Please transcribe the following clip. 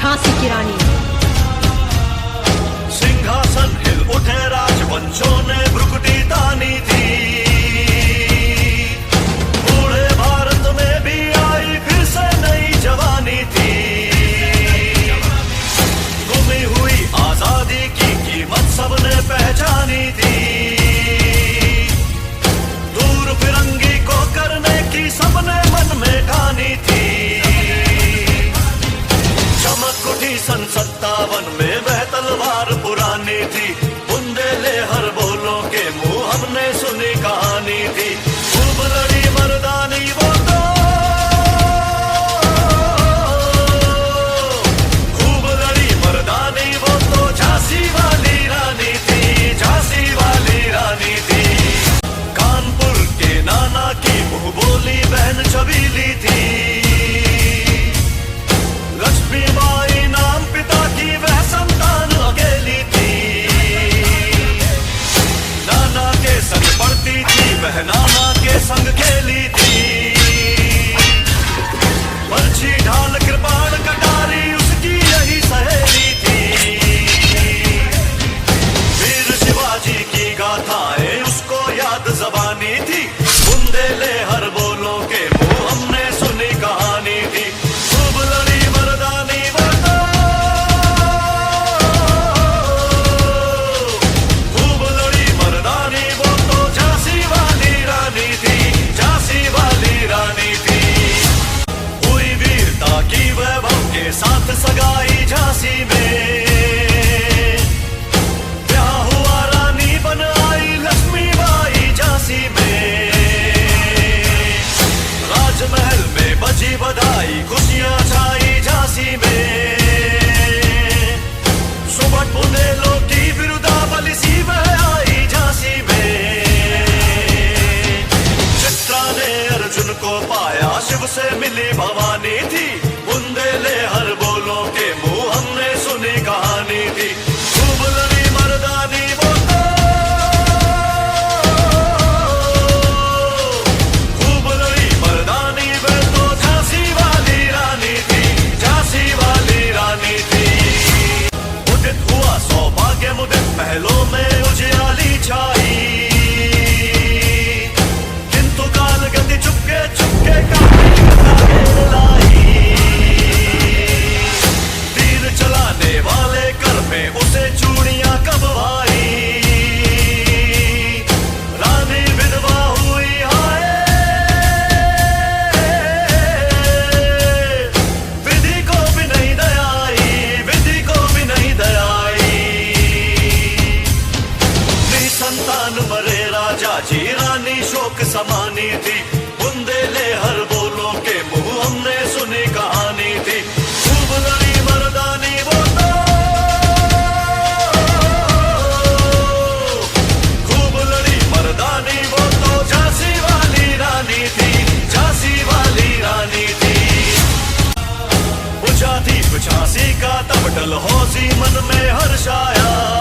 झांसी की रानी। सिंहासन हिल उठे राजवंशों ने भ्रुकुटी तानी थी। बूढ़े भारत में भी आई फिर से नई जवानी थी। गुमी हुई आजादी की कीमत सबने पहचानी थी। दूर फिरंगी को करने की सबने मन में ठानी थी। चमक उठी सन 57 में वह तलवार पुरानी थी। बुंदेले हर बोलों के मुंह हमने सुनी कहानी थी। खूब लड़ी मर्दानी वो तो, खूब लड़ी मर्दानी वो तो झांसी वाली रानी थी। झांसी वाली रानी थी। कानपुर के नाना की मुंह बोली बहन छबीली थी। लक्ष्मीबाई नाम पिता की वह संतान अकेली थी। नाना के संग पढ़ती थी वह नाना के संग खेली थी। बर्छी ढाल कृपाण कटारी उसकी यही सहेली थी। वीर शिवाजी की गाथाएं उसको याद जबानी थी। बुंदेले हर बोलों के मुंह हमने सुनी कहानी थी। खूब लड़ी मर्दानी वो तो, खूब लड़ी मर्दानी वो तो झांसी वाली रानी थी। झांसी वाली रानी थी। हुई वीरता की वैभव के साथ सगाई झांसी में। ब्याह हुआ रानी बन आई लक्ष्मीबाई झांसी में। राजमहल में बजी बधाई खुशियां छाई झांसी में। सुबह बुंदेलों की बिरुदावली सी वह आई झांसी में। चित्रा ने अर्जुन को पाया शिव से मिली भवानी थी। बुंदेले हर बोलों के मुंह हमने सुनी कहानी थी। खूब लड़ी मर्दानी वो तो, खूब लड़ी मर्दानी वो तो झांसी वाली रानी थी। झांसी वाली रानी थी। उदित हुआ सौभाग्य मुदित महलों में उजियाली छाई। किंतु काल गति चुपके चुपके काफी आगे लाई। तीर चलाने वाले कर में उसे चूड़ियां कब भाई। रानी विधवा हुई हाय। विधि को भी नहीं दयाई। विधि को भी नहीं दयाई। निसंतान मरे राजा जी रानी शोक समानी थी। बुंदेले हर बोलों के मुंह हमने सुनी कहानी थी। खूब लड़ी मर्दानी वो तो, खूब लड़ी मर्दानी वो तो झांसी वाली रानी थी। झांसी वाली रानी थी। बुझा थी झांसी का तब डलहौसी मन में हर्ष आया।